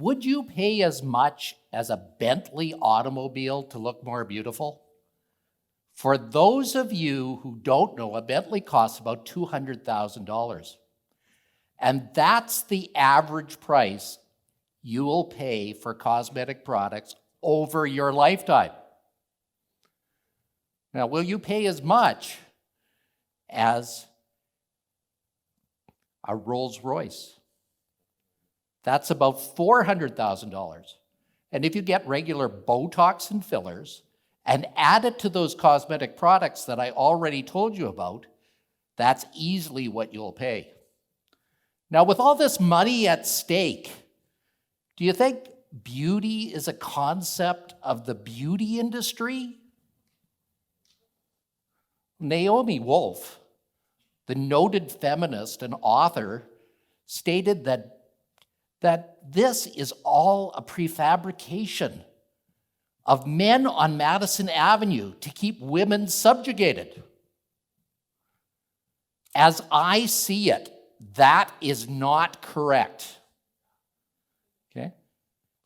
would you pay as much as a Bentley automobile to look more beautiful? For those of you who don't know, a Bentley costs about $200,000. And that's the average price you will pay for cosmetic products over your lifetime. Now, will you pay as much as a Rolls Royce? That's about $400,000. And if you get regular Botox and fillers and add it to those cosmetic products that I already told you about, that's easily what you'll pay. Now, with all this money at stake, do you think beauty is a concept of the beauty industry? Naomi Wolf, the noted feminist and author, stated that this is all a prefabrication of men on Madison Avenue to keep women subjugated. As I see it, that is not correct. Okay?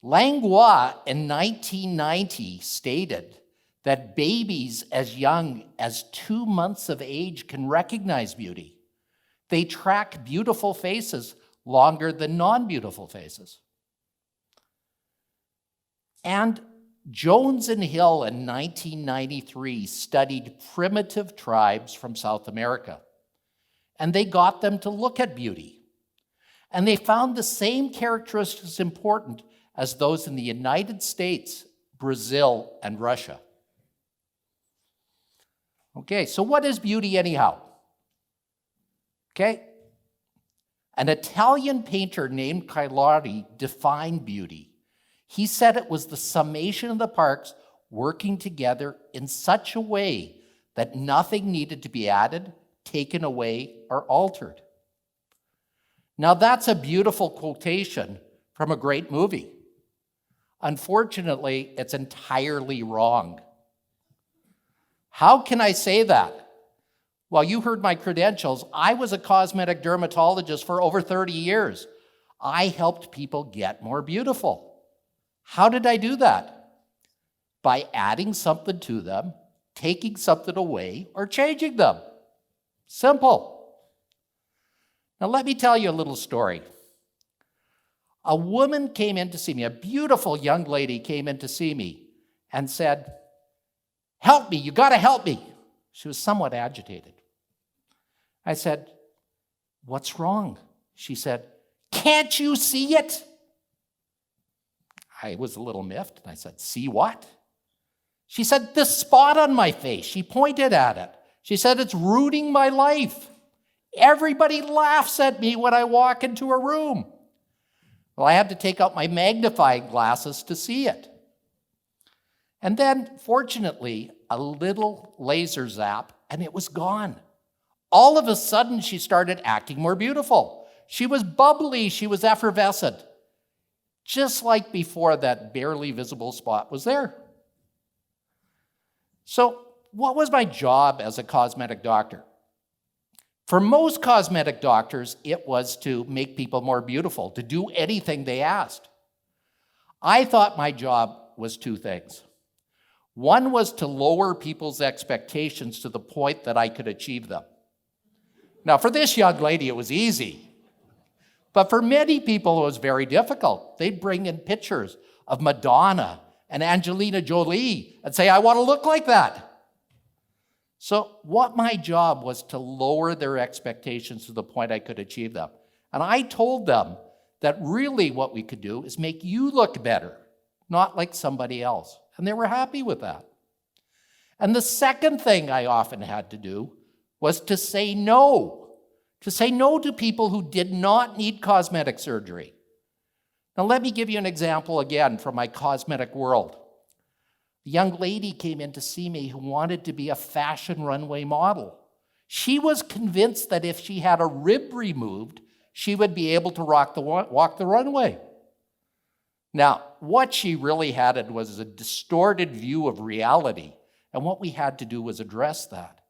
Langlois in 1990 stated that babies as young as 2 months of age can recognize beauty. They track beautiful faces longer than non-beautiful faces. And Jones and Hill in 1993 studied primitive tribes from South America, and they got them to look at beauty. And they found the same characteristics important as those in the United States, Brazil, and Russia. Okay, so what is beauty anyhow? Okay, an Italian painter named Cailari defined beauty. He said it was the summation of the parts working together in such a way that nothing needed to be added, taken away, or altered. Now that's a beautiful quotation from a great movie. Unfortunately, it's entirely wrong. How can I say that? Well, you heard my credentials. I was a cosmetic dermatologist for over 30 years. I helped people get more beautiful. How did I do that? By adding something to them, taking something away, or changing them. Simple. Now let me tell you a little story. A woman came in to see me, a beautiful young lady came in to see me and said, "Help me, you gotta help me." She was somewhat agitated. I said, "What's wrong?" She said, "Can't you see it?" I was a little miffed, and I said, "See what?" She said, "This spot on my face." She pointed at it. She said, "It's ruining my life. Everybody laughs at me when I walk into a room." Well, I had to take out my magnifying glasses to see it. And then, fortunately, a little laser zap, and it was gone. All of a sudden, she started acting more beautiful. She was bubbly, she was effervescent, just like before that barely visible spot was there. So, what was my job as a cosmetic doctor? For most cosmetic doctors, it was to make people more beautiful, to do anything they asked. I thought my job was two things. One was to lower people's expectations to the point that I could achieve them. Now, for this young lady, it was easy. But for many people, it was very difficult. They'd bring in pictures of Madonna and Angelina Jolie and say, "I want to look like that." So what my job was to lower their expectations to the point I could achieve them. And I told them that really what we could do is make you look better, not like somebody else. And they were happy with that. And the second thing I often had to do was to say no to people who did not need cosmetic surgery. Now let me give you an example again from my cosmetic world. A young lady came in to see me who wanted to be a fashion runway model. She was convinced that if she had a rib removed, she would be able to walk the runway. Now, what she really had was a distorted view of reality, and what we had to do was address that.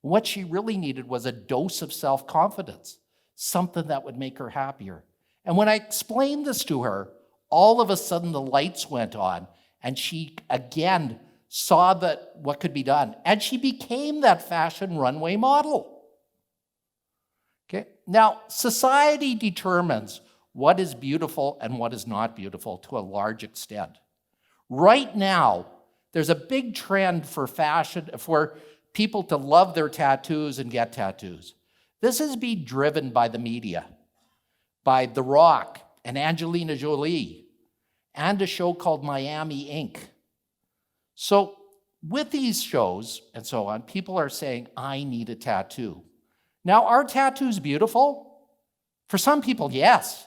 What she really needed was a dose of self-confidence, something that would make her happier. And when I explained this to her, all of a sudden the lights went on, and she again saw that what could be done, and she became that fashion runway model. Okay? Now, society determines what is beautiful and what is not beautiful to a large extent. Right now, there's a big trend for fashion, for people to love their tattoos and get tattoos. This is being driven by the media, by The Rock and Angelina Jolie, and a show called Miami Inc. So with these shows and so on, people are saying, I need a tattoo. Now, are tattoos beautiful? For some people, yes.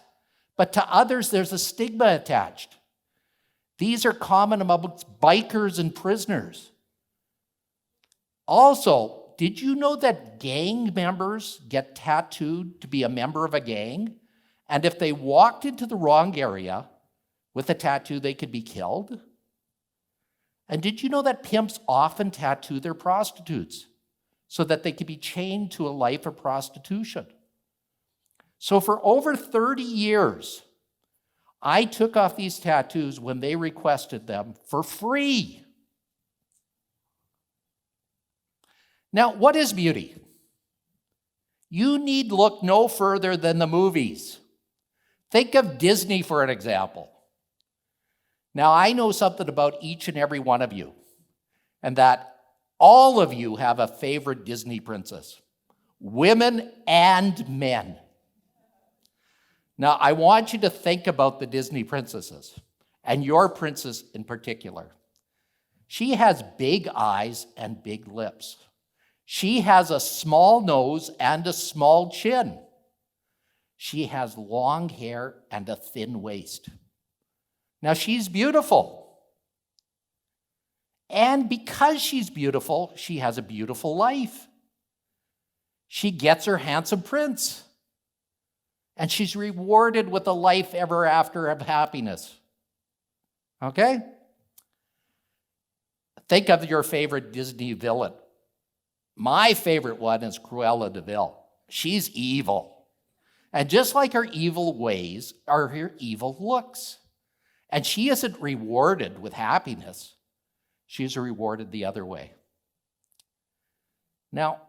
But to others, there's a stigma attached. These are common amongst bikers and prisoners. Also, did you know that gang members get tattooed to be a member of a gang? And if they walked into the wrong area with a tattoo, they could be killed? And did you know that pimps often tattoo their prostitutes so that they could be chained to a life of prostitution? So for over 30 years, I took off these tattoos when they requested them for free. Now, what is beauty? You need look no further than the movies. Think of Disney for an example. Now, I know something about each and every one of you, and that all of you have a favorite Disney princess, women and men. Now, I want you to think about the Disney princesses, and your princess in particular. She has big eyes and big lips. She has a small nose and a small chin. She has long hair and a thin waist. Now, she's beautiful. And because she's beautiful, she has a beautiful life. She gets her handsome prince. And she's rewarded with a life ever after of happiness. Okay? Think of your favorite Disney villain. My favorite one is Cruella de Vil. She's evil. And just like her evil ways are her evil looks. And she isn't rewarded with happiness. She's rewarded the other way. Now,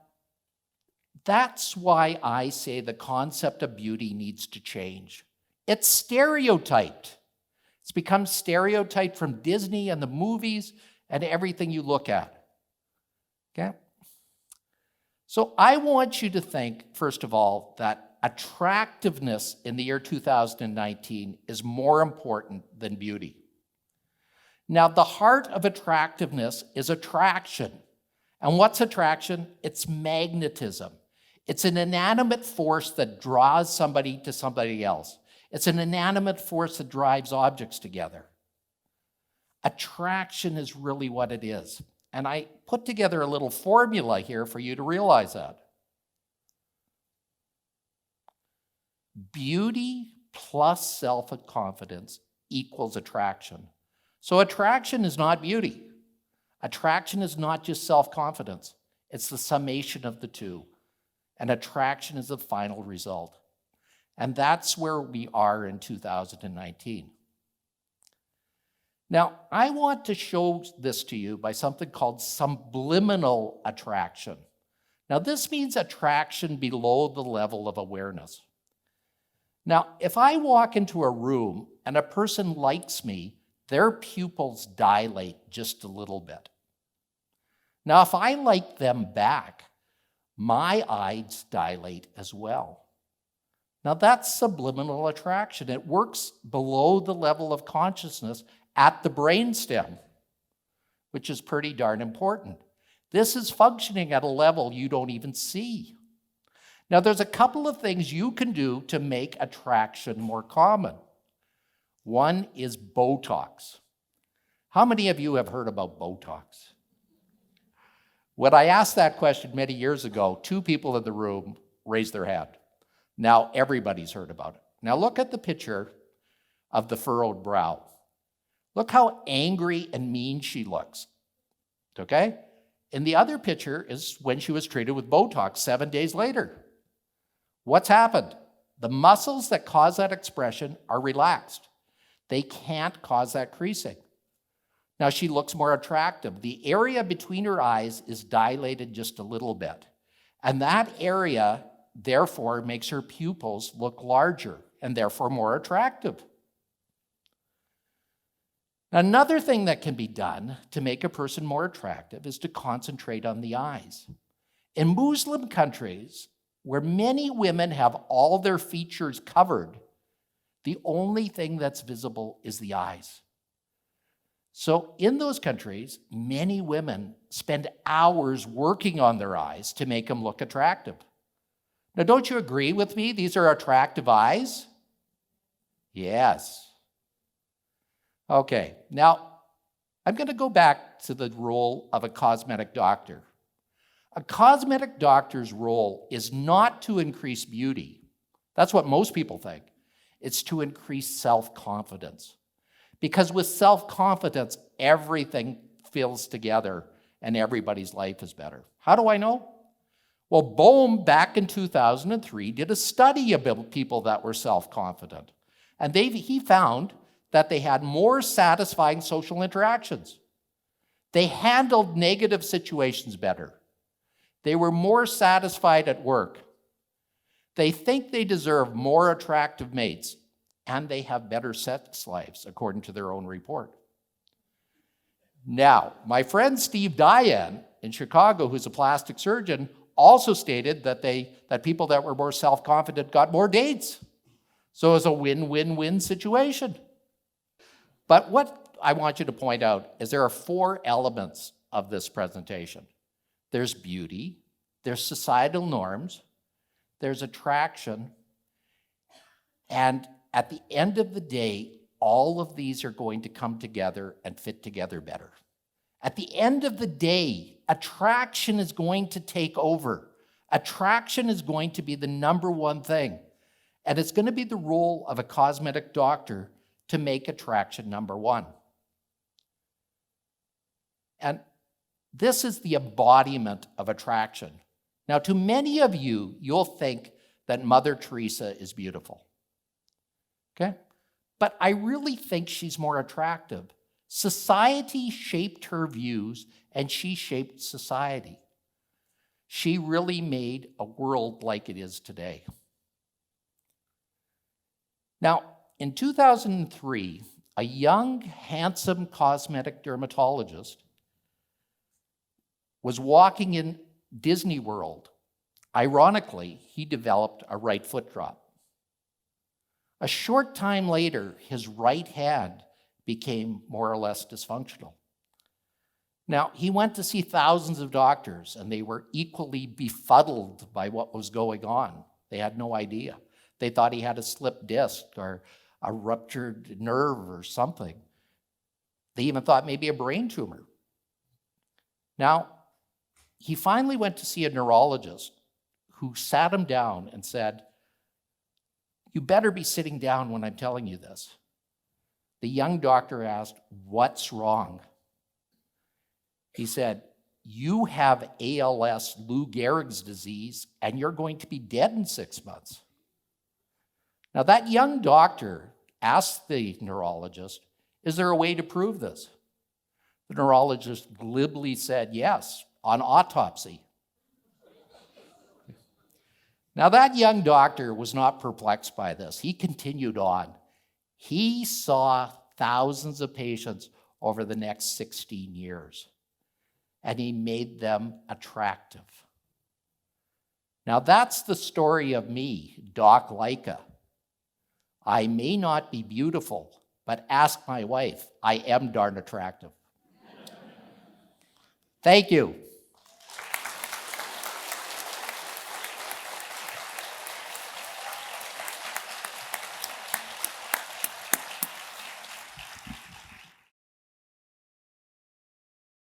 that's why I say the concept of beauty needs to change. It's stereotyped. It's become stereotyped from Disney and the movies and everything you look at. Okay? So I want you to think, first of all, that attractiveness in the year 2019 is more important than beauty. Now, the heart of attractiveness is attraction. And what's attraction? It's magnetism. It's an inanimate force that draws somebody to somebody else. It's an inanimate force that drives objects together. Attraction is really what it is. And I put together a little formula here for you to realize that. Beauty plus self-confidence equals attraction. So attraction is not beauty. Attraction is not just self-confidence. It's the summation of the two. And attraction is the final result. And that's where we are in 2019. Now, I want to show this to you by something called subliminal attraction. Now, this means attraction below the level of awareness. Now, if I walk into a room and a person likes me, their pupils dilate just a little bit. Now, if I like them back, my eyes dilate as well. Now, that's subliminal attraction. It works below the level of consciousness at the brainstem, which is pretty darn important. This is functioning at a level you don't even see. Now, there's a couple of things you can do to make attraction more common. One is Botox. How many of you have heard about Botox? When I asked that question many years ago, 2 people in the room raised their hand. Now everybody's heard about it. Now look at the picture of the furrowed brow. Look how angry and mean she looks. Okay? And the other picture is when she was treated with Botox 7 days later. What's happened? The muscles that cause that expression are relaxed. They can't cause that creasing. Now she looks more attractive. The area between her eyes is dilated just a little bit. And that area, therefore, makes her pupils look larger and therefore more attractive. Another thing that can be done to make a person more attractive is to concentrate on the eyes. In Muslim countries, where many women have all their features covered, the only thing that's visible is the eyes. So in those countries, many women spend hours working on their eyes to make them look attractive. Now, don't you agree with me? These are attractive eyes? Yes. Okay, now I'm going to go back to the role of a cosmetic doctor. A cosmetic doctor's role is not to increase beauty. That's what most people think. It's to increase self-confidence. Because with self-confidence, everything fills together and everybody's life is better. How do I know? Well, Bohm, back in 2003, did a study about people that were self-confident. And he found that they had more satisfying social interactions. They handled negative situations better. They were more satisfied at work. They think they deserve more attractive mates, and they have better sex lives, according to their own report. Now, my friend Steve Diane in Chicago, who's a plastic surgeon, also stated that people that were more self-confident got more dates. So it's a win-win-win situation. But what I want you to point out is there are 4 elements of this presentation. There's beauty, there's societal norms, there's attraction, and at the end of the day, all of these are going to come together and fit together better. At the end of the day, attraction is going to take over. Attraction is going to be the number one thing. And it's going to be the role of a cosmetic doctor to make attraction number one. And this is the embodiment of attraction. Now, to many of you, you'll think that Mother Teresa is beautiful. Okay? But I really think she's more attractive. Society shaped her views, and she shaped society. She really made a world like it is today. Now, in 2003, a young, handsome cosmetic dermatologist was walking in Disney World. Ironically, he developed a right foot drop. A short time later, his right hand became more or less dysfunctional. Now, he went to see thousands of doctors, and they were equally befuddled by what was going on. They had no idea. They thought he had a slipped disc or a ruptured nerve or something. They even thought maybe a brain tumor. Now, he finally went to see a neurologist who sat him down and said, "You better be sitting down when I'm telling you this." The young doctor asked, "What's wrong?" He said, "You have ALS, Lou Gehrig's disease, and you're going to be dead in 6 months." Now, that young doctor asked the neurologist, "Is there a way to prove this?" The neurologist glibly said, "Yes, on autopsy." Now, that young doctor was not perplexed by this. He continued on. He saw thousands of patients over the next 16 years, and he made them attractive. Now, that's the story of me, Doc Lycka. I may not be beautiful, but ask my wife, I am darn attractive. Thank you.